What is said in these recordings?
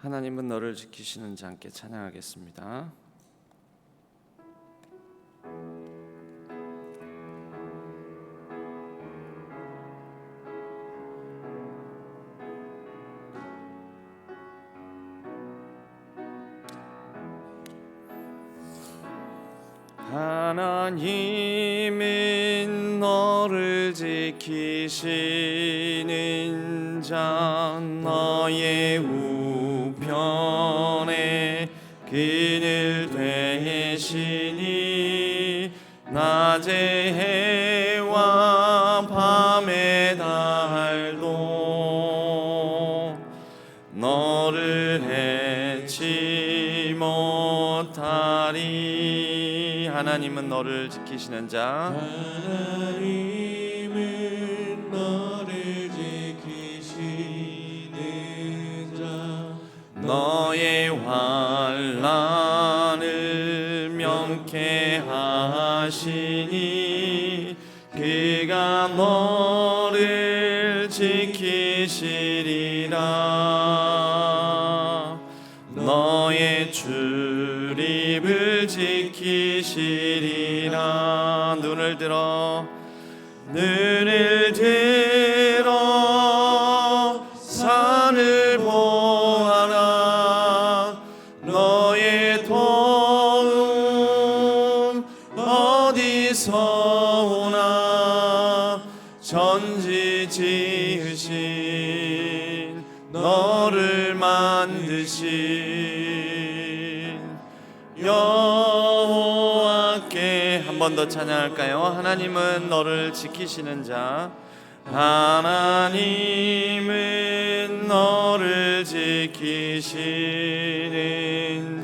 하나님은 너를 지키시는 자 함께 찬양하겠습니다. 하나님은 너를 지키시는 자 너의 우편에 그늘 되시니 낮에 해와 밤에 달도 너를 해치 못하리. 하나님은 너를 지키시는 자 하나님은 너를 지키시는 자 너의 환난을 명쾌하시니 그가 너를 지키시리라. 너의 출입을 지키시리라. 눈을 들어 산을 보아라. 너의 도움 어디서 오나. 전지 지으신 너를 만드신 여호와께. 한 번 더 찬양할까요? 하나님은 너를 지키시는 자 하나님은 너를 지키시는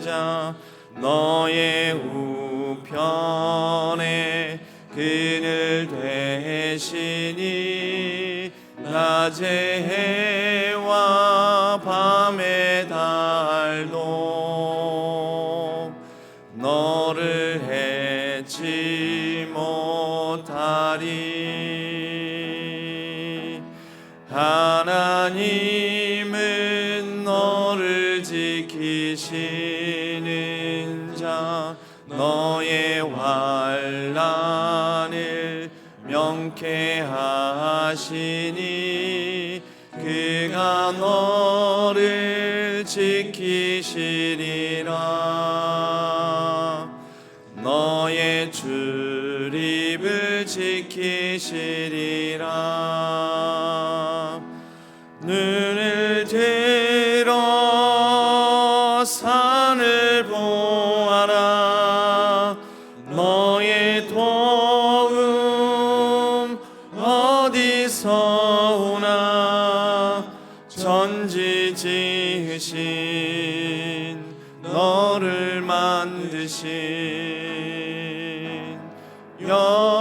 자 너의 우편에 그늘 되시니 낮에 해와 밤에 달도 너를 해치 못하리. 하나님은 너를 지키시는 자 너의 환난을 명쾌하시니 그가 너를 지키시리라. 너의 출입을 지키시리라. 눈을 들어 산을 보아라. 너의 도움 어디서 오나. 전지 지으신 너를 만드신 여호와께로다.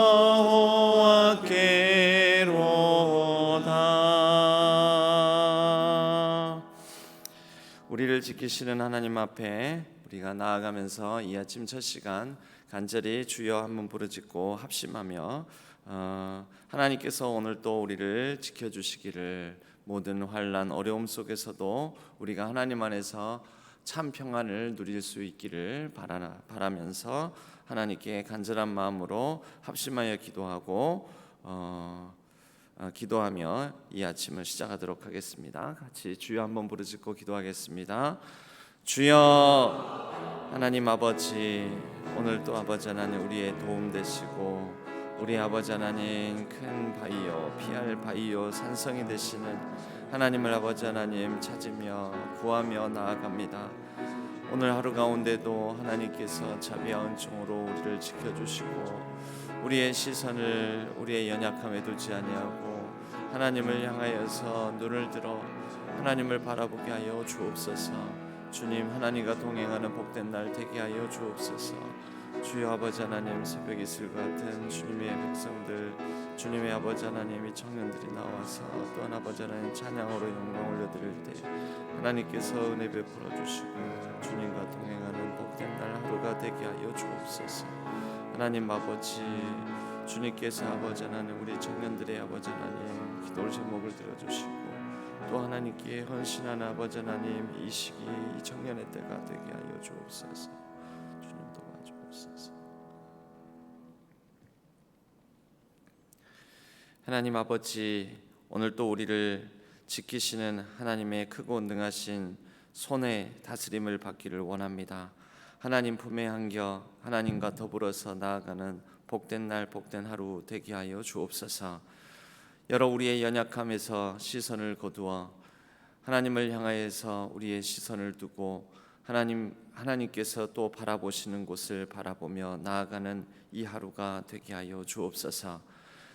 우리를 지키시는 하나님 앞에 우리가 나아가면서 이 아침 첫 시간 간절히 주여 한번 부르짖고 합심하며 하나님께서 오늘 또 우리를 지켜주시기를, 모든 환난 어려움 속에서도 우리가 하나님 안에서 참 평안을 누릴 수 있기를 바라면서 하나님께 간절한 마음으로 합심하여 기도하며 이 아침을 시작하도록 하겠습니다. 같이 주여 한번 부르짖고 기도하겠습니다. 주여. 하나님 아버지, 오늘도 아버지 하나님 우리의 도움 되시고 우리 아버지 하나님 큰 바위요 피할 바위요 산성이 되시는 하나님을 아버지 하나님 찾으며 구하며 나아갑니다. 오늘 하루 가운데도 하나님께서 자비와 은총으로 우리를 지켜주시고 우리의 시선을 우리의 연약함에 두지 아니하고 하나님을 향하여서 눈을 들어 하나님을 바라보게 하여 주옵소서. 주님, 하나님과 동행하는 복된 날 되게 하여 주옵소서. 주여 아버지 하나님, 새벽 이슬 같은 주님의 백성들, 주님의 아버지 하나님이 청년들이 나와서 또한 아버지 하나님 찬양으로 영광 올려드릴 때 하나님께서 은혜 베풀어 주시고 주님과 동행하는 복된 날 하루가 되게 하여 주옵소서. 하나님 아버지, 주님께서 아버지 하나님 우리 청년들의 아버지 하나님 기도를 제목을 들어주시고 또 하나님께 헌신하는 아버지 하나님, 이 시기 이 청년의 때가 되게 하여 주옵소서. 주님 도와주옵소서. 하나님 아버지, 오늘 또 우리를 지키시는 하나님의 크고 능하신 손에 다스림을 받기를 원합니다. 하나님 품에 안겨 하나님과 더불어서 나아가는 복된 날 복된 하루 되게 하여 주옵소서. 여러 우리의 연약함에서 시선을 거두어 하나님을 향하여서 우리의 시선을 두고 하나님께서 또 바라보시는 곳을 바라보며 나아가는 이 하루가 되게 하여 주옵소서.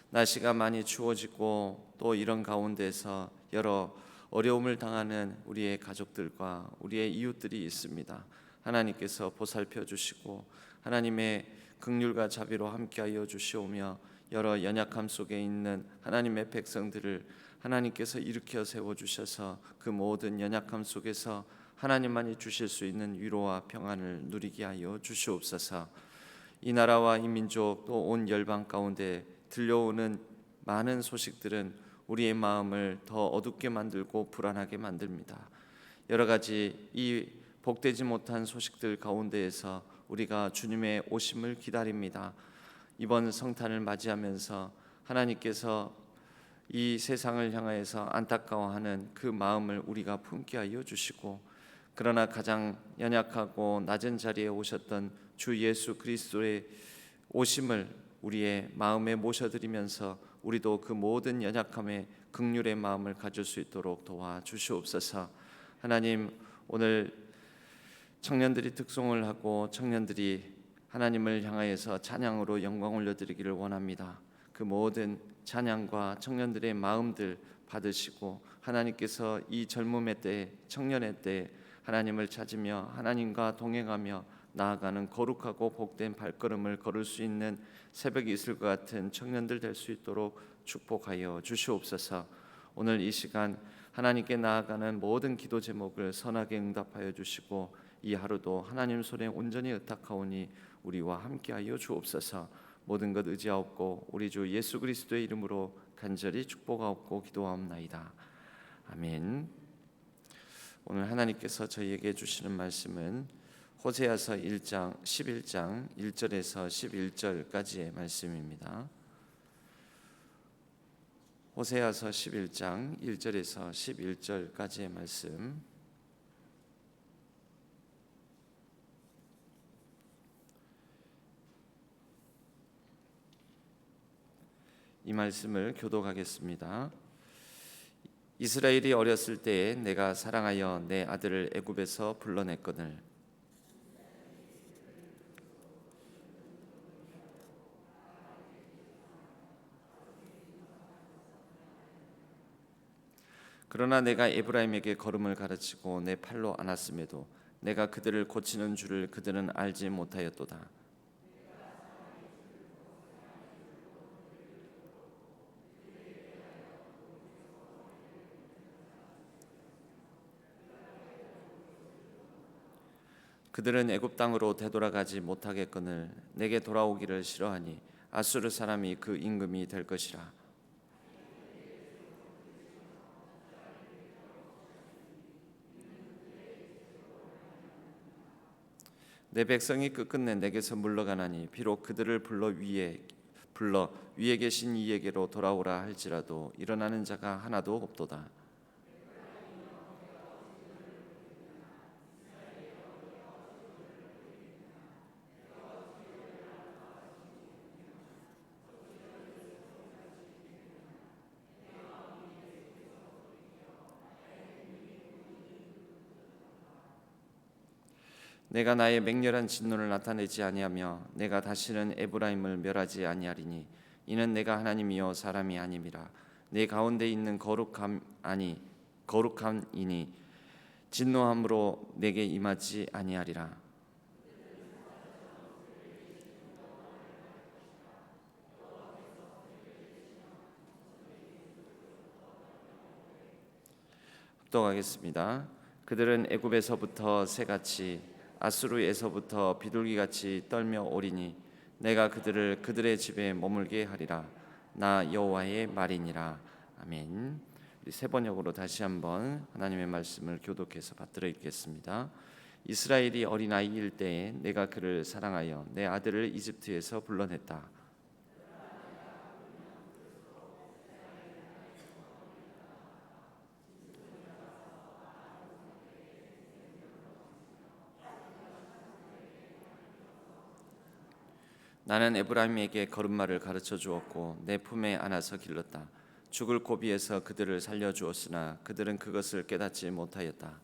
날씨가 많이 추워지고 또 이런 가운데서 여러 어려움을 당하는 우리의 가족들과 우리의 이웃들이 있습니다. 하나님께서 보살펴 주시고 하나님의 긍휼과 자비로 함께하여 주시오며 여러 연약함 속에 있는 하나님의 백성들을 하나님께서 일으켜 세워 주셔서 그 모든 연약함 속에서 하나님만이 주실 수 있는 위로와 평안을 누리게 하여 주시옵소서. 이 나라와 이 민족 또 온 열방 가운데 들려오는 많은 소식들은 우리의 마음을 더 어둡게 만들고 불안하게 만듭니다. 여러 가지 이 복되지 못한 소식들 가운데에서 우리가 주님의 오심을 기다립니다. 이번 성탄을 맞이하면서 하나님께서 이 세상을 향하여서 안타까워하는 그 마음을 우리가 품게 하여 주시고, 그러나 가장 연약하고 낮은 자리에 오셨던 주 예수 그리스도의 오심을 우리의 마음에 모셔드리면서 우리도 그 모든 연약함에 긍휼의 마음을 가질 수 있도록 도와주시옵소서. 하나님, 오늘 청년들이 특송을 하고 청년들이 하나님을 향하여서 찬양으로 영광 올려드리기를 원합니다. 그 모든 찬양과 청년들의 마음들 받으시고 하나님께서 이 젊음의 때, 청년의 때 하나님을 찾으며 하나님과 동행하며 나아가는 거룩하고 복된 발걸음을 걸을 수 있는 새벽이 있을 것 같은 청년들 될 수 있도록 축복하여 주시옵소서. 오늘 이 시간 하나님께 나아가는 모든 기도 제목을 선하게 응답하여 주시고 이 하루도 하나님 손에 온전히 의탁하오니 우리와 함께하여 주옵소서. 모든 것 의지하옵고 우리 주 예수 그리스도의 이름으로 간절히 축복하옵고 기도하옵나이다. 아멘. 오늘 하나님께서 저희에게 주시는 말씀은 호세아서 1장 11장 1절에서 11절까지의 말씀입니다. 호세아서 11장 1절에서 11절까지의 말씀. 이 말씀을 교독하겠습니다. 이스라엘이 어렸을 때에 내가 사랑하여 내 아들을 애굽에서 불러냈거늘 그러나 내가 에브라임에게 걸음을 가르치고 내 팔로 안았음에도 내가 그들을 고치는 줄을 그들은 알지 못하였도다. 그들은 애굽 땅으로 되돌아가지 못하겠거늘 내게 돌아오기를 싫어하니 아수르 사람이 그 임금이 될 것이라. 내 백성이 끝끝내 내게서 물러가나니 비록 그들을 불러 위에 계신 이에게로 돌아오라 할지라도 일어나는 자가 하나도 없도다. 내가 나의 맹렬한 진노를 나타내지 아니하며 내가 다시는 에브라임을 멸하지 아니하리니 이는 내가 하나님이요 사람이 아님이라. 내 가운데 있는 거룩함이니 진노함으로 내게 임하지 아니하리라. 합독하겠습니다. 그들은 애굽에서부터 새같이 아수르에서부터 비둘기같이 떨며 오리니 내가 그들을 그들의 집에 머물게 하리라. 나 여호와의 말이니라. 아멘. 우리 세 번역으로 다시 한번 하나님의 말씀을 교독해서 받들어 읽겠습니다. 이스라엘이 어린아이일 때에 내가 그를 사랑하여 내 아들을 이집트에서 불러냈다. 나는 에브라임에게 걸음마를 가르쳐 주었고 내 품에 안아서 길렀다. 죽을 고비에서 그들을 살려 주었으나 그들은 그것을 깨닫지 못하였다.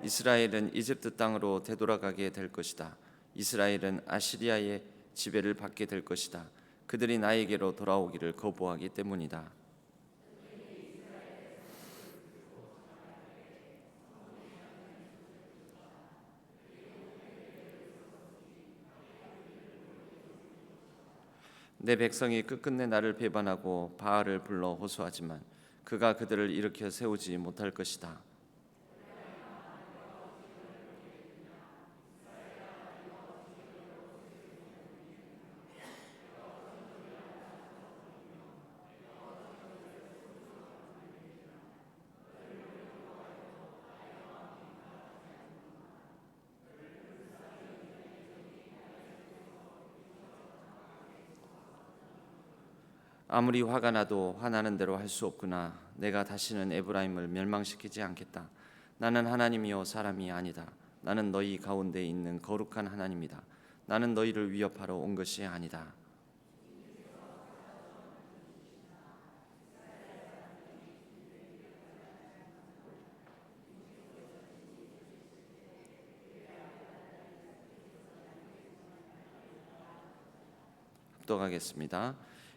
이스라엘은 이집트 땅으로 되돌아가게 될 것이다. 이스라엘은 아시리아의 지배를 받게 될 것이다. 그들이 나에게로 돌아오기를 거부하기 때문이다. 내 백성이 끝끝내 나를 배반하고 바알을 불러 호소하지만 그가 그들을 일으켜 세우지 못할 것이다. 아무리 화가 나도 화나는 대로 할 수 없구나. 내가 다시는 에브라임을 멸망시키지 않겠다. 나는 하나님이요 사람이 아니다. 나는 너희 가운데 있는 거룩한 하나님이다. 나는 너희를 위협하러 온 것이 아니다. 합독하겠습니다.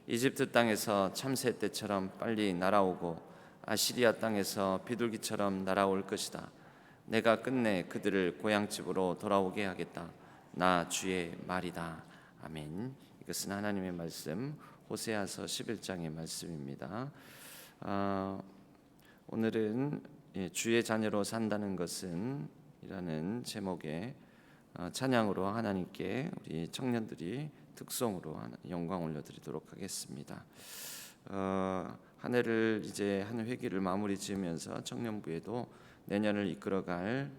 이집트 땅에서 참새 때처럼 빨리 날아오고 아시리아 땅에서 비둘기처럼 날아올 것이다. 내가 끝내 그들을 고향집으로 돌아오게 하겠다. 나 주의 말이다. 아멘. 이것은 하나님의 말씀 호세아서 11장의 말씀입니다. 오늘은 주의 자녀로 산다는 것은 이라는 제목의 찬양으로 하나님께 우리 청년들이 특송으로 영광 올려드리도록 하겠습니다. 한 해를 이제 한 회기를 마무리 지으면서 청년부에도 내년을 이끌어갈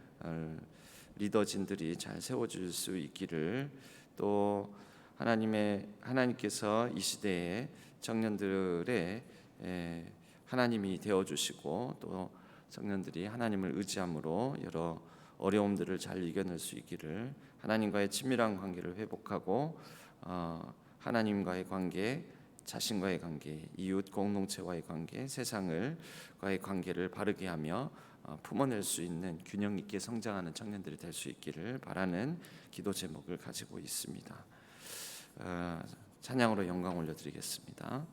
리더진들이 잘 세워질 수 있기를, 또 하나님께서 이 시대에 청년들의 하나님이 되어주시고 또 청년들이 하나님을 의지함으로 여러 어려움들을 잘 이겨낼 수 있기를, 하나님과의 친밀한 관계를 회복하고 하나님과의 관계, 자신과의 관계, 이웃 공동체와의 관계, 세상과의 관계를 바르게 하며 품어낼 수 있는 균형 있게 성장하는 청년들이 될 수 있기를 바라는 기도 제목을 가지고 있습니다. 찬양으로 영광 올려드리겠습니다.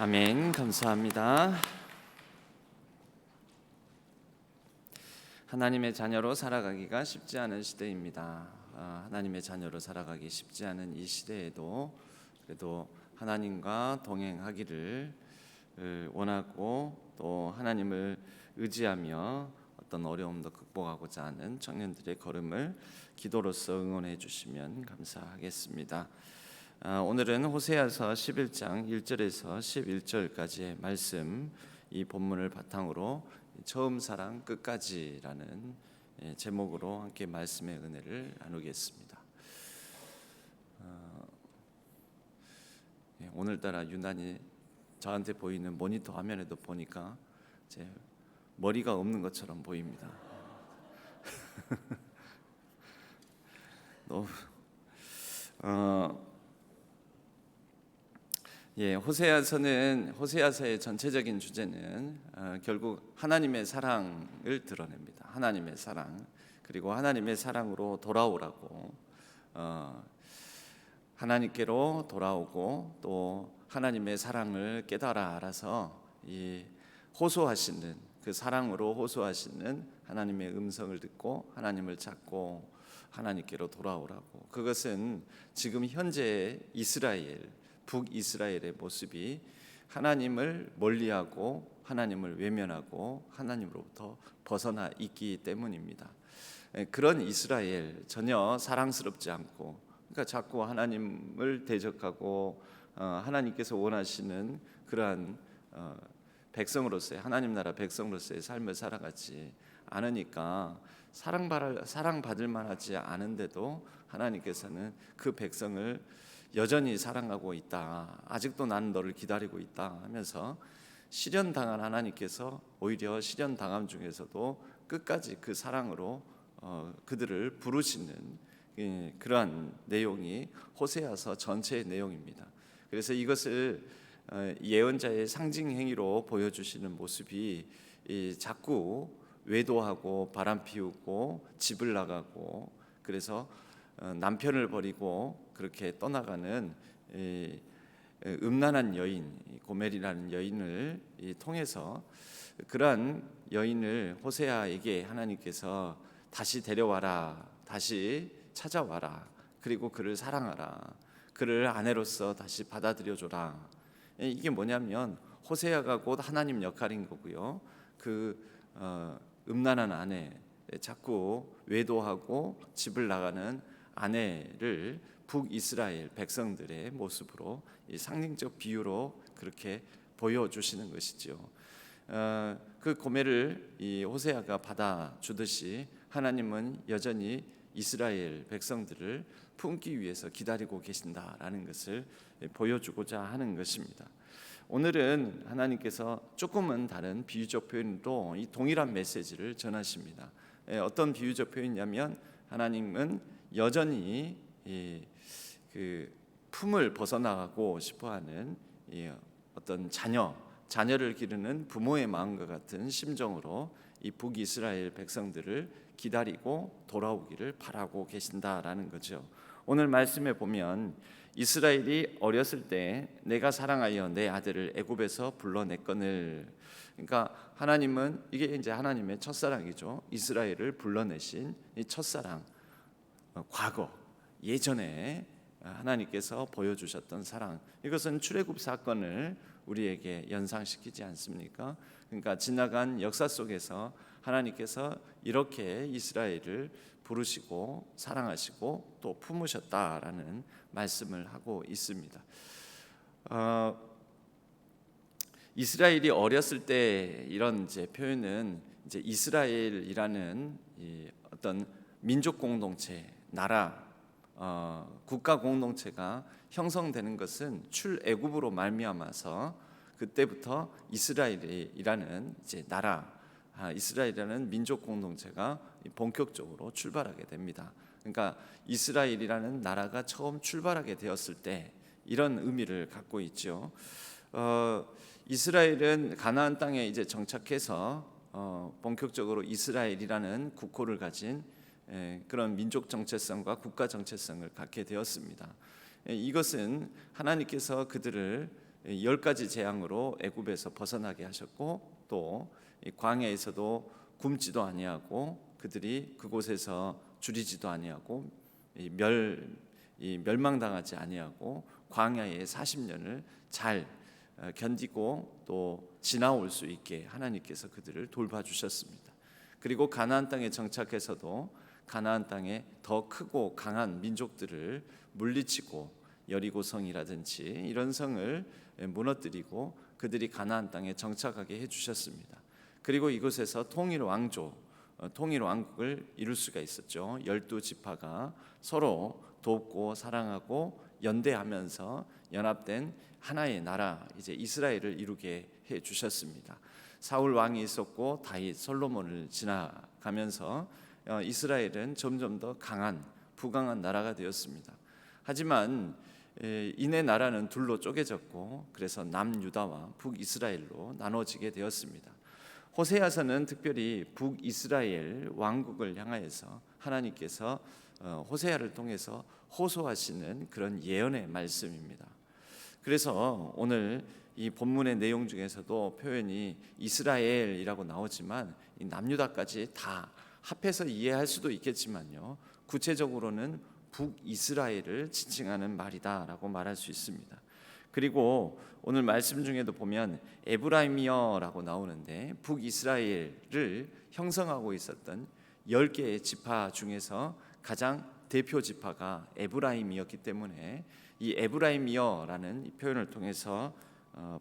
아멘. 감사합니다. 하나님의 자녀로 살아가기가 쉽지 않은 시대입니다. 하나님의 자녀로 살아가기 쉽지 않은 이 시대에도 그래도 하나님과 동행하기를 원하고 또 하나님을 의지하며 어떤 어려움도 극복하고자 하는 청년들의 걸음을 기도로서 응원해 주시면 감사하겠습니다. 오늘은 호세아서 11장 1절에서 11절까지의 말씀, 이 본문을 바탕으로 처음 사랑 끝까지라는 제목으로 함께 말씀의 은혜를 나누겠습니다. 오늘따라 유난히 저한테 보이는 모니터 화면에도 보니까 제 머리가 없는 것처럼 보입니다. 너무 호세아서의 전체적인 주제는 결국 하나님의 사랑을 드러냅니다. 하나님의 사랑, 그리고 하나님의 사랑으로 돌아오라고, 하나님께로 돌아오고 또 하나님의 사랑을 깨달아 알아서 이 호소하시는, 그 사랑으로 호소하시는 하나님의 음성을 듣고 하나님을 찾고 하나님께로 돌아오라고. 그것은 지금 현재 이스라엘, 북이스라엘의 모습이 하나님을 멀리하고 하나님을 외면하고 하나님으로부터 벗어나 있기 때문입니다. 그런 이스라엘, 전혀 사랑스럽지 않고, 그러니까 자꾸 하나님을 대적하고 하나님께서 원하시는 그러한 백성으로서의, 하나님 나라 백성으로서의 삶을 살아가지 않으니까 사랑받을 만하지 않은데도 하나님께서는 그 백성을 여전히 사랑하고 있다, 아직도 나는 너를 기다리고 있다 하면서 시련당한 하나님께서 오히려 시련당함 중에서도 끝까지 그 사랑으로 그들을 부르시는 그러한 내용이 호세아서 전체의 내용입니다. 그래서 이것을 예언자의 상징 행위로 보여주시는 모습이 자꾸 외도하고 바람 피우고 집을 나가고, 그래서 남편을 버리고 그렇게 떠나가는 음란한 여인, 고멜이라는 여인을 통해서 그러한 여인을 호세아에게 하나님께서 다시 데려와라, 다시 찾아와라, 그리고 그를 사랑하라, 그를 아내로서 다시 받아들여줘라. 이게 뭐냐면 호세아가 곧 하나님 역할인 거고요. 그 음란한 아내, 자꾸 외도하고 집을 나가는 아내를 북이스라엘 백성들의 모습으로, 이 상징적 비유로 그렇게 보여주시는 것이죠. 그 고멜을 이 호세아가 받아주듯이 하나님은 여전히 이스라엘 백성들을 품기 위해서 기다리고 계신다라는 것을 보여주고자 하는 것입니다. 오늘은 하나님께서 조금은 다른 비유적 표현으로 이 동일한 메시지를 전하십니다. 어떤 비유적 표현이냐면, 하나님은 여전히 그 품을 벗어나가고 싶어하는 어떤 자녀를 기르는 부모의 마음과 같은 심정으로 이 북이스라엘 백성들을 기다리고 돌아오기를 바라고 계신다라는 거죠. 오늘 말씀에 보면 이스라엘이 어렸을 때 내가 사랑하여 내 아들을 애굽에서 불러냈거늘. 그러니까 하나님은, 이게 이제 하나님의 첫사랑이죠. 이스라엘을 불러내신 이 첫사랑, 과거 예전에 하나님께서 보여주셨던 사랑, 이것은 출애굽 사건을 우리에게 연상시키지 않습니까? 그러니까 지나간 역사 속에서 하나님께서 이렇게 이스라엘을 부르시고 사랑하시고 또 품으셨다라는 말씀을 하고 있습니다. 이스라엘이 어렸을 때, 이런 이제 표현은 이제 이스라엘이라는 이 어떤 민족 공동체, 나라, 국가 공동체가 형성되는 것은 출애굽으로 말미암아서 그때부터 이스라엘이라는 이제 나라, 이스라엘이라는 민족 공동체가 본격적으로 출발하게 됩니다. 그러니까 이스라엘이라는 나라가 처음 출발하게 되었을 때 이런 의미를 갖고 있죠. 이스라엘은 가나안 땅에 이제 정착해서 본격적으로 이스라엘이라는 국호를 가진 그런 민족 정체성과 국가 정체성을 갖게 되었습니다. 이것은 하나님께서 그들을 10가지 재앙으로 애굽에서 벗어나게 하셨고 또 광야에서도 굶지도 아니하고 그들이 그곳에서 줄이지도 아니하고 멸망당하지 아니하고 광야의 40년을 잘 견디고 또 지나올 수 있게 하나님께서 그들을 돌봐주셨습니다. 그리고 가나안 땅에 정착해서도 가나안 땅에 더 크고 강한 민족들을 물리치고 여리고성이라든지 이런 성을 무너뜨리고 그들이 가나안 땅에 정착하게 해주셨습니다. 그리고 이곳에서 통일 왕국을 이룰 수가 있었죠. 12지파가 서로 돕고 사랑하고 연대하면서 연합된 하나의 나라 이제 이스라엘을 이루게 해 주셨습니다. 사울 왕이 있었고 다윗, 솔로몬을 지나가면서 이스라엘은 점점 더 부강한 나라가 되었습니다. 하지만 이내 나라는 둘로 쪼개졌고 그래서 남유다와 북이스라엘로 나눠지게 되었습니다. 호세아서는 특별히 북이스라엘 왕국을 향하여서 하나님께서 호세아를 통해서 호소하시는 그런 예언의 말씀입니다. 그래서 오늘 이 본문의 내용 중에서도 표현이 이스라엘이라고 나오지만 이 남유다까지 다 합해서 이해할 수도 있겠지만요, 구체적으로는 북이스라엘을 지칭하는 말이다라고 말할 수 있습니다. 그리고 오늘 말씀 중에도 보면 에브라임이여라고 나오는데 북이스라엘을 형성하고 있었던 10개의 지파 중에서 가장 대표 지파가 에브라임이었기 때문에 이 에브라임이여라는 표현을 통해서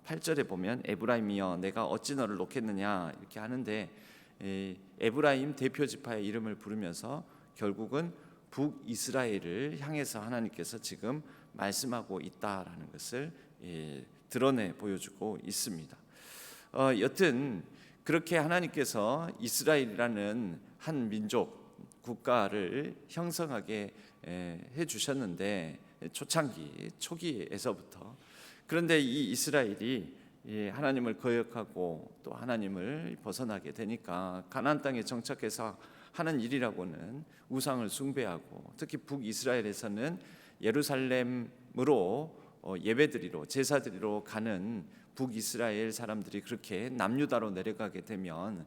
8절에 보면 에브라임이여 내가 어찌 너를 놓겠느냐 이렇게 하는데 에브라임 대표 지파의 이름을 부르면서 결국은 북이스라엘을 향해서 하나님께서 지금 말씀하고 있다라는 것을 드러내 보여주고 있습니다. 여튼 그렇게 하나님께서 이스라엘이라는 한 민족 국가를 형성하게 해주셨는데 초기에서부터 그런데 이 이스라엘이 하나님을 거역하고 또 하나님을 벗어나게 되니까 가나안 땅에 정착해서 하는 일이라고는 우상을 숭배하고 특히 북이스라엘에서는 예루살렘으로 예배드리러 제사드리러 가는 북이스라엘 사람들이 그렇게 남유다로 내려가게 되면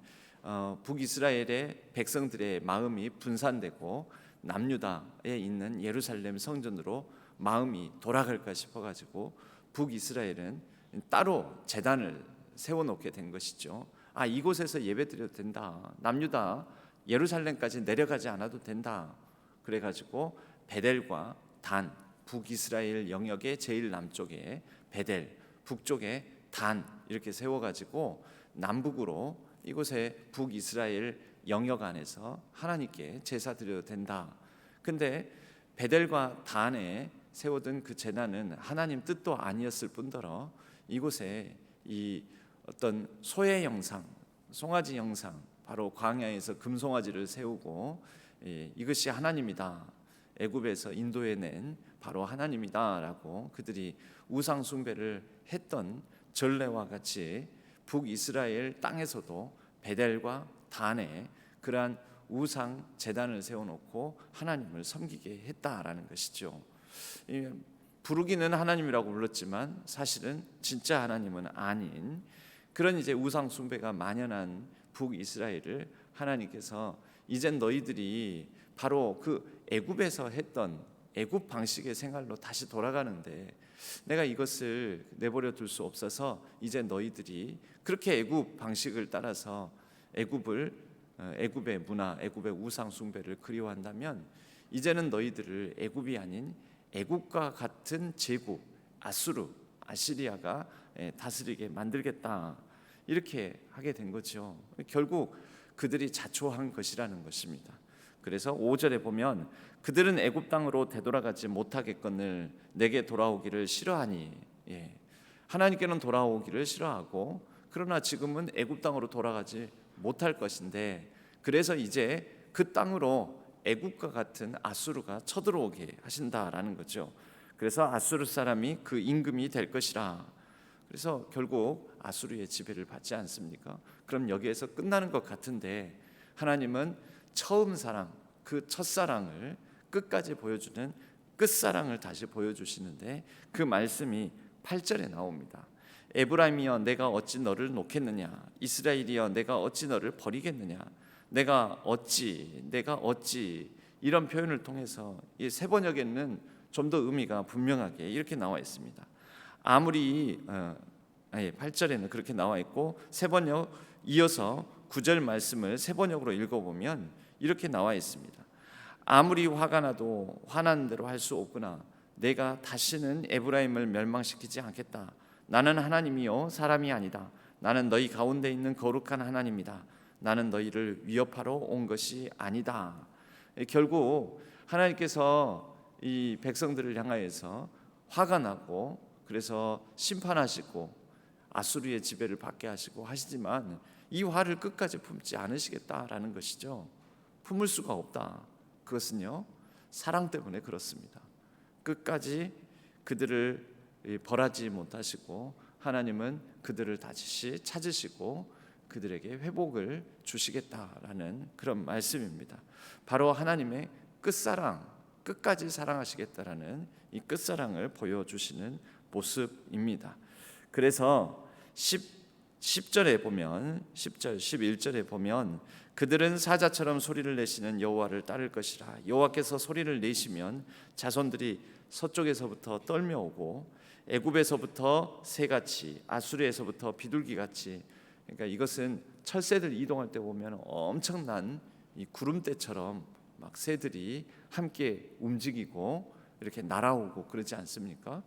북이스라엘의 백성들의 마음이 분산되고 남유다에 있는 예루살렘 성전으로 마음이 돌아갈까 싶어가지고 북이스라엘은 따로 제단을 세워놓게 된 것이죠. 이곳에서 예배드려도 된다. 남유다 예루살렘까지 내려가지 않아도 된다. 그래가지고 베델과 단 북이스라엘 영역의 제일 남쪽에 베델, 북쪽에 단 이렇게 세워가지고 남북으로 이곳에 북이스라엘 영역 안에서 하나님께 제사 드려도 된다. 근데 베델과 단에 세워둔 그 제단은 하나님 뜻도 아니었을 뿐더러 이곳에 이 어떤 소의 형상, 송아지 형상, 바로 광야에서 금송아지를 세우고 이것이 하나님이다. 애굽에서 인도해낸 바로 하나님이다라고 그들이 우상 숭배를 했던 전례와 같이 북이스라엘 땅에서도 베델과 단에 그러한 우상 제단을 세워놓고 하나님을 섬기게 했다라는 것이죠. 부르기는 하나님이라고 불렀지만 사실은 진짜 하나님은 아닌 그런 이제 우상 숭배가 만연한 북이스라엘을 하나님께서 이젠 너희들이 바로 그 애굽에서 했던 애굽 방식의 생활로 다시 돌아가는데 내가 이것을 내버려 둘 수 없어서 이제 너희들이 그렇게 애굽 방식을 따라서 애굽의 문화, 애굽의 우상 숭배를 그리워한다면 이제는 너희들을 애굽이 아닌 애굽과 같은 제국 아시리아가 다스리게 만들겠다 이렇게 하게 된 거죠. 결국 그들이 자초한 것이라는 것입니다. 그래서 5절에 보면 그들은 애굽 땅으로 되돌아가지 못하겠거늘 내게 돌아오기를 싫어하니 하나님께는 돌아오기를 싫어하고 그러나 지금은 애굽 땅으로 돌아가지 못할 것인데 그래서 이제 그 땅으로 애굽과 같은 아수르가 쳐들어오게 하신다라는 거죠. 그래서 아수르 사람이 그 임금이 될 것이라. 그래서 결국 아수르의 지배를 받지 않습니까? 그럼 여기에서 끝나는 것 같은데 하나님은 처음 사랑, 그 첫사랑을 끝까지 보여주는 끝사랑을 다시 보여주시는데 그 말씀이 8절에 나옵니다. 에브라임이여 내가 어찌 너를 놓겠느냐, 이스라엘이여 내가 어찌 너를 버리겠느냐, 내가 어찌 이런 표현을 통해서 이 세 번역에는 좀 더 의미가 분명하게 이렇게 나와 있습니다. 아무리 8절에는 그렇게 나와 있고 세 번역 이어서 9절 말씀을 세 번역으로 읽어보면 이렇게 나와 있습니다. 아무리 화가 나도 화난 대로 할 수 없구나. 내가 다시는 에브라임을 멸망시키지 않겠다. 나는 하나님이요 사람이 아니다. 나는 너희 가운데 있는 거룩한 하나님이다. 나는 너희를 위협하러 온 것이 아니다. 결국 하나님께서 이 백성들을 향하여서 화가 나고 그래서 심판하시고 아수르의 지배를 받게 하시고 하시지만 이 화를 끝까지 품지 않으시겠다라는 것이죠. 품을 수가 없다. 그것은요 사랑 때문에 그렇습니다. 끝까지 그들을 벌하지 못하시고 하나님은 그들을 다시 찾으시고 그들에게 회복을 주시겠다라는 그런 말씀입니다. 바로 하나님의 끝사랑, 끝까지 사랑하시겠다라는 이 끝사랑을 보여주시는 모습입니다. 그래서 10절에 보면 10절 11절에 보면 그들은 사자처럼 소리를 내시는 여호와를 따를 것이라. 여호와께서 소리를 내시면 자손들이 서쪽에서부터 떨며오고 애굽에서부터 새같이 아수르에서부터 비둘기같이. 그러니까 이것은 철새들 이동할 때 보면 엄청난 이 구름대처럼 막 새들이 함께 움직이고 이렇게 날아오고 그러지 않습니까?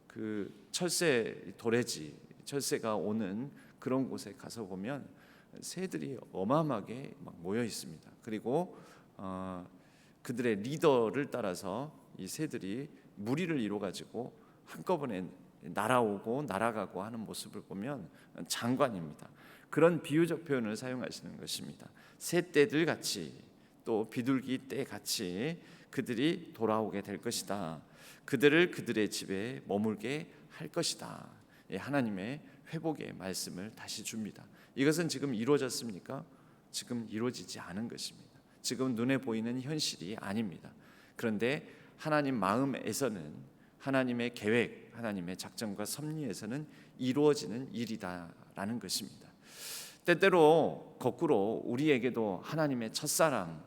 그 철새 도래지 철새가 오는 그런 곳에 가서 보면 새들이 어마어마하게 막 모여 있습니다. 그리고 그들의 리더를 따라서 이 새들이 무리를 이루어 가지고 한꺼번에 날아오고 날아가고 하는 모습을 보면 장관입니다. 그런 비유적 표현을 사용하시는 것입니다. 새떼들 같이 또 비둘기 떼 같이 그들이 돌아오게 될 것이다. 그들을 그들의 집에 머물게 할 것이다. 하나님의 회복의 말씀을 다시 줍니다. 이것은 지금 이루어졌습니까? 지금 이루어지지 않은 것입니다. 지금 눈에 보이는 현실이 아닙니다. 그런데 하나님 마음에서는 하나님의 계획, 하나님의 작정과 섭리에서는 이루어지는 일이다라는 것입니다. 때때로 거꾸로 우리에게도 하나님의 첫사랑,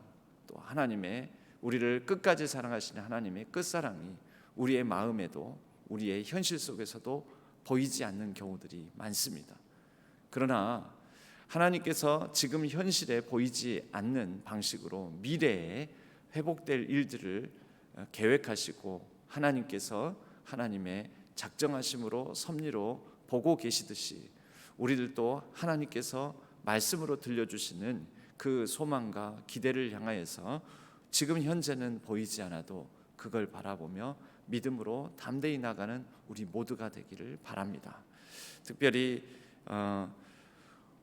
또 하나님의 우리를 끝까지 사랑하시는 하나님의 끝사랑이 우리의 마음에도 우리의 현실 속에서도 보이지 않는 경우들이 많습니다. 그러나 하나님께서 지금 현실에 보이지 않는 방식으로 미래에 회복될 일들을 계획하시고 하나님께서 하나님의 작정하심으로 섭리로 보고 계시듯이 우리들도 하나님께서 말씀으로 들려주시는 그 소망과 기대를 향하여서 지금 현재는 보이지 않아도 그걸 바라보며 믿음으로 담대히 나가는 우리 모두가 되기를 바랍니다. 특별히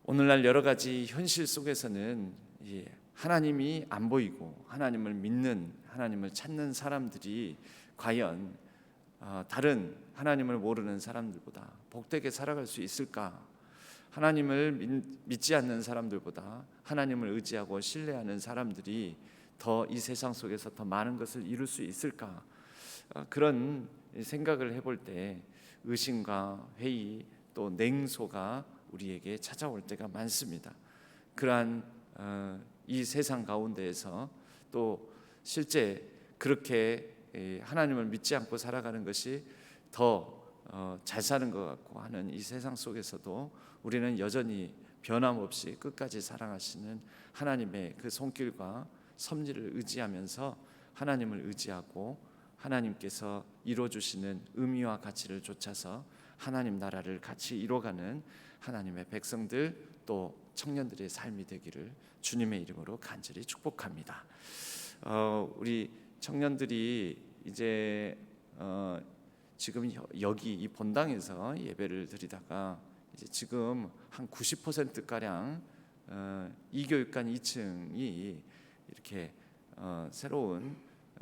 오늘날 여러 가지 현실 속에서는 하나님이 안 보이고 하나님을 믿는, 하나님을 찾는 사람들이 과연 다른 하나님을 모르는 사람들보다 복되게 살아갈 수 있을까? 하나님을 믿지 않는 사람들보다 하나님을 의지하고 신뢰하는 사람들이 더 이 세상 속에서 더 많은 것을 이룰 수 있을까? 그런 생각을 해볼 때 의심과 회의 또 냉소가 우리에게 찾아올 때가 많습니다. 그러한 이 세상 가운데에서 또 실제 그렇게 하나님을 믿지 않고 살아가는 것이 더 잘 사는 것 같고 하는 이 세상 속에서도 우리는 여전히 변함없이 끝까지 사랑하시는 하나님의 그 손길과 섭리를 의지하면서 하나님을 의지하고 하나님께서 이루어주시는 의미와 가치를 쫓아서 하나님 나라를 같이 이루어가는 하나님의 백성들 또 청년들의 삶이 되기를 주님의 이름으로 간절히 축복합니다. 우리 청년들이 이제 지금 여기 이 본당에서 예배를 드리다가 이제 지금 한 90%가량 이 교육관 2층이 이렇게 새로운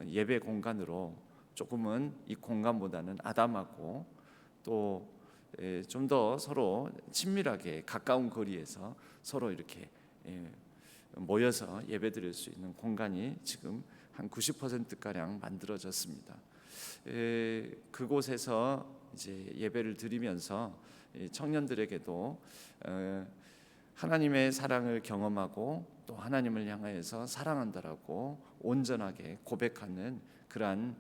예배 공간으로 조금은 이 공간보다는 아담하고 또 좀 더 서로 친밀하게 가까운 거리에서 서로 이렇게 모여서 예배 드릴 수 있는 공간이 지금 한 90%가량 만들어졌습니다. 그곳에서 이제 예배를 드리면서 청년들에게도 하나님의 사랑을 경험하고 또 하나님을 향하여서 사랑한다라고 온전하게 고백하는 그러한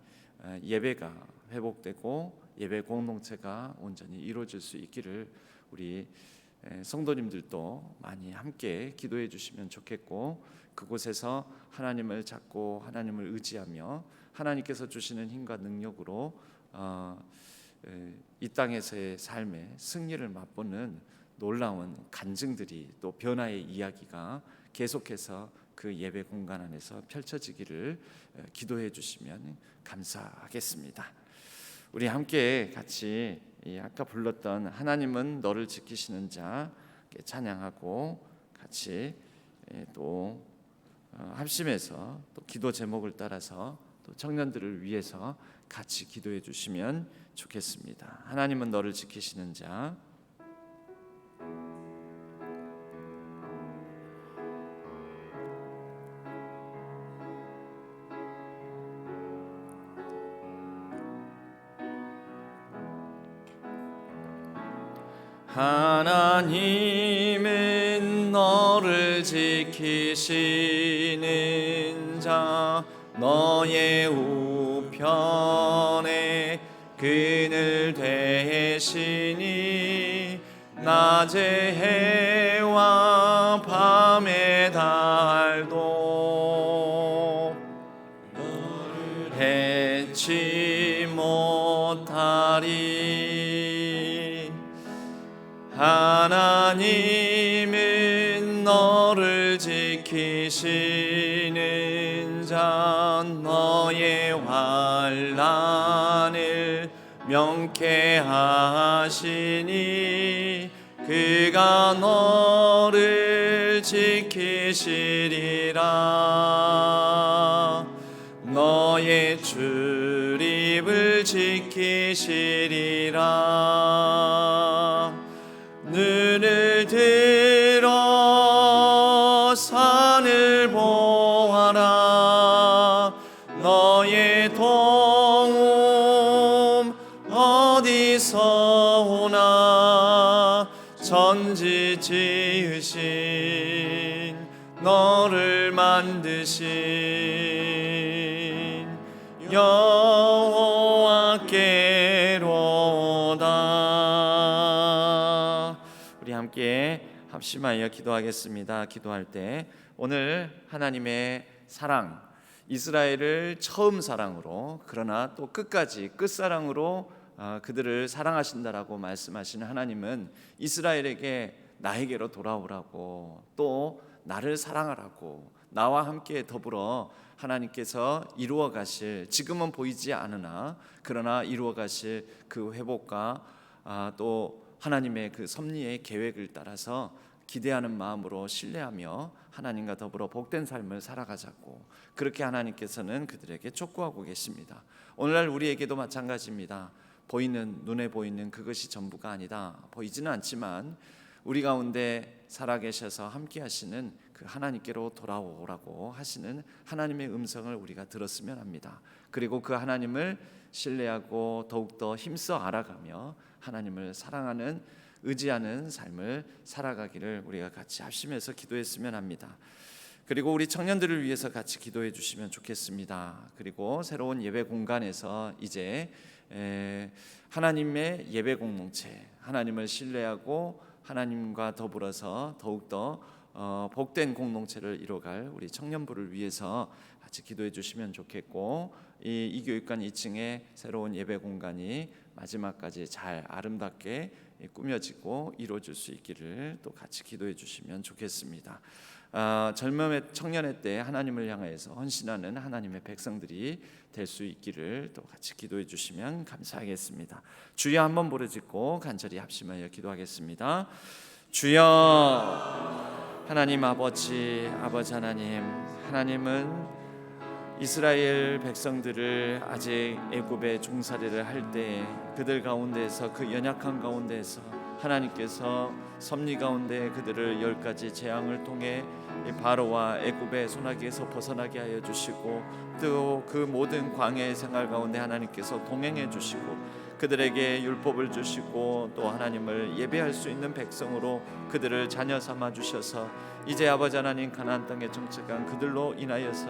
예배가 회복되고 예배 공동체가 온전히 이루어질 수 있기를 우리 성도님들도 많이 함께 기도해 주시면 좋겠고, 그곳에서 하나님을 찾고 하나님을 의지하며 하나님께서 주시는 힘과 능력으로 이 땅에서의 삶의 승리를 맛보는 놀라운 간증들이 또 변화의 이야기가 계속해서 그 예배 공간 안에서 펼쳐지기를 기도해 주시면 감사하겠습니다. 우리 함께 같이 아까 불렀던 하나님은 너를 지키시는 자 찬양하고 같이 또 합심해서 또 기도 제목을 따라서 또 청년들을 위해서 같이 기도해 주시면 좋겠습니다. 하나님은 너를 지키시는 자. 하나님은 너를 지키시는 자, 너의 우편에 그늘 되시니 낮의 해와 밤의 달도 해치 못하리. 하나님은 너를 지키시는 자, 너의 환난을 명쾌하시니 그가 너를 지키시리라. 너의 출입을 지키시리라. 눈을 들어 산을 보아라. 너의 도움 어디서 오나. 천지 지으신 너를 만드신 여호와께로다. 우리 함께 합심하여 기도하겠습니다. 기도할 때 오늘 하나님의 사랑, 이스라엘을 처음 사랑으로 그러나 또 끝까지 끝사랑으로 그들을 사랑하신다라고 말씀하시는 하나님은 이스라엘에게 나에게로 돌아오라고 또 나를 사랑하라고 나와 함께 더불어 하나님께서 이루어 가실, 지금은 보이지 않으나 그러나 이루어 가실 그 회복과 또 하나님의 그 섭리의 계획을 따라서 기대하는 마음으로 신뢰하며 하나님과 더불어 복된 삶을 살아가자고 그렇게 하나님께서는 그들에게 촉구하고 계십니다. 오늘날 우리에게도 마찬가지입니다. 보이는, 눈에 보이는 그것이 전부가 아니다. 보이지는 않지만 우리 가운데 살아계셔서 함께 하시는 그 하나님께로 돌아오라고 하시는 하나님의 음성을 우리가 들었으면 합니다. 그리고 그 하나님을 신뢰하고 더욱더 힘써 알아가며 하나님을 사랑하는, 의지하는 삶을 살아가기를 우리가 같이 합심해서 기도했으면 합니다. 그리고 우리 청년들을 위해서 같이 기도해 주시면 좋겠습니다. 그리고 새로운 예배 공간에서 이제 하나님의 예배 공동체, 하나님을 신뢰하고 하나님과 더불어서 더욱더 복된 공동체를 이뤄갈 우리 청년부를 위해서 같이 기도해 주시면 좋겠고, 이 교육관 2층에 새로운 예배 공간이 마지막까지 잘 아름답게 꾸며지고 이루어질 수 있기를 또 같이 기도해 주시면 좋겠습니다. 젊음의 청년의 때 하나님을 향해서 헌신하는 하나님의 백성들이 될 수 있기를 또 같이 기도해 주시면 감사하겠습니다. 주여 한번 부르짖고 간절히 합심하여 기도하겠습니다. 주여, 하나님 아버지 하나님, 하나님은 이스라엘 백성들을 아직 애굽의 종살이를 할 때 그들 가운데에서, 그 연약한 가운데에서 하나님께서 섭리 가운데 그들을 10가지 재앙을 통해 바로와 애굽의 손아귀에서 벗어나게 하여 주시고 또 그 모든 광야의 생활 가운데 하나님께서 동행해 주시고 그들에게 율법을 주시고 또 하나님을 예배할 수 있는 백성으로 그들을 자녀 삼아 주셔서 이제 아버지 하나님 가나안 땅에 정착한 그들로 인하여서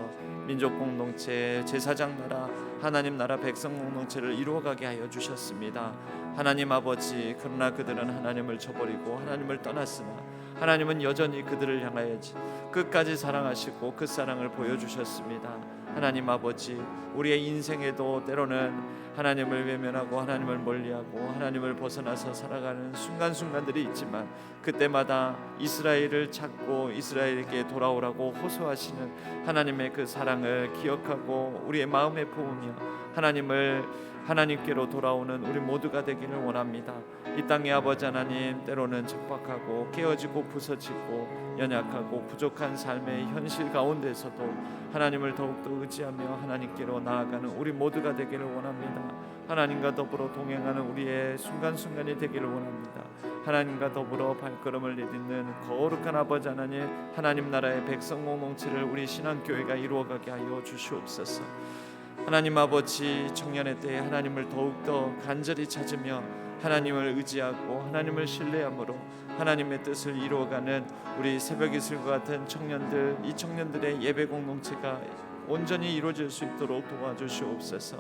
민족 공동체, 제사장 나라, 하나님 나라 백성 공동체를 이루어가게 하여 주셨습니다. 하나님 아버지, 그러나 그들은 하나님을 저버리고 하나님을 떠났으나 하나님은 여전히 그들을 향하여 끝까지 사랑하시고 그 사랑을 보여주셨습니다. 하나님 아버지, 우리의 인생에도 때로는 하나님을 외면하고 하나님을 멀리하고 하나님을 벗어나서 살아가는 순간순간들이 있지만 그때마다 이스라엘을 찾고 이스라엘에게 돌아오라고 호소하시는 하나님의 그 사랑을 기억하고 우리의 마음에 품으며 하나님께로 돌아오는 우리 모두가 되기를 원합니다. 이 땅의 아버지 하나님, 때로는 척박하고 깨어지고 부서지고 연약하고 부족한 삶의 현실 가운데서도 하나님을 더욱더 의지하며 하나님께로 나아가는 우리 모두가 되기를 원합니다. 하나님과 더불어 동행하는 우리의 순간순간이 되기를 원합니다. 하나님과 더불어 발걸음을 내딛는 거룩한 아버지 하나님, 하나님 나라의 백성 공동체를 우리 신앙교회가 이루어가게 하여 주시옵소서. 하나님 아버지, 청년의 때에 하나님을 더욱더 간절히 찾으며 하나님을 의지하고 하나님을 신뢰함으로 하나님의 뜻을 이루어가는 우리 새벽이슬과 같은 청년들, 이 청년들의 예배 공동체가 온전히 이루어질 수 있도록 도와주시옵소서.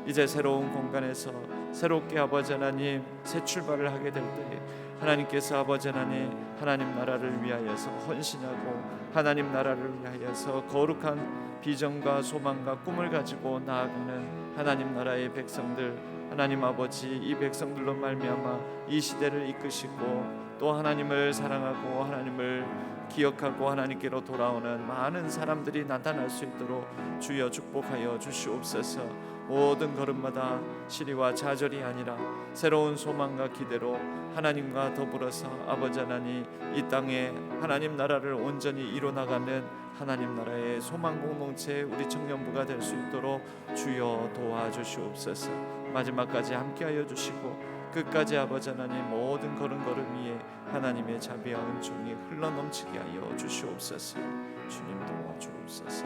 이제 새로운 공간에서 새롭게 아버지 하나님 새 출발을 하게 될 때에 하나님께서 아버지 하나님 나라를 위하여서 헌신하고 하나님 나라를 위하여서 거룩한 비전과 소망과 꿈을 가지고 나아가는 하나님 나라의 백성들, 하나님 아버지, 이 백성들로 말미암아 이 시대를 이끄시고 또 하나님을 사랑하고 하나님을 기억하고 하나님께로 돌아오는 많은 사람들이 나타날 수 있도록 주여 축복하여 주시옵소서. 모든 걸음마다 시리와 좌절이 아니라 새로운 소망과 기대로 하나님과 더불어서 아버지 하나님 이 땅에 하나님 나라를 온전히 이뤄나가는 하나님 나라의 소망 공동체 우리 청년부가 될 수 있도록 주여 도와주시옵소서. 마지막까지 함께하여 주시고 끝까지 아버지 하나님 모든 걸음걸음 위에 하나님의 자비와 은총이 흘러넘치게 하여 주시옵소서. 주님 도와주옵소서.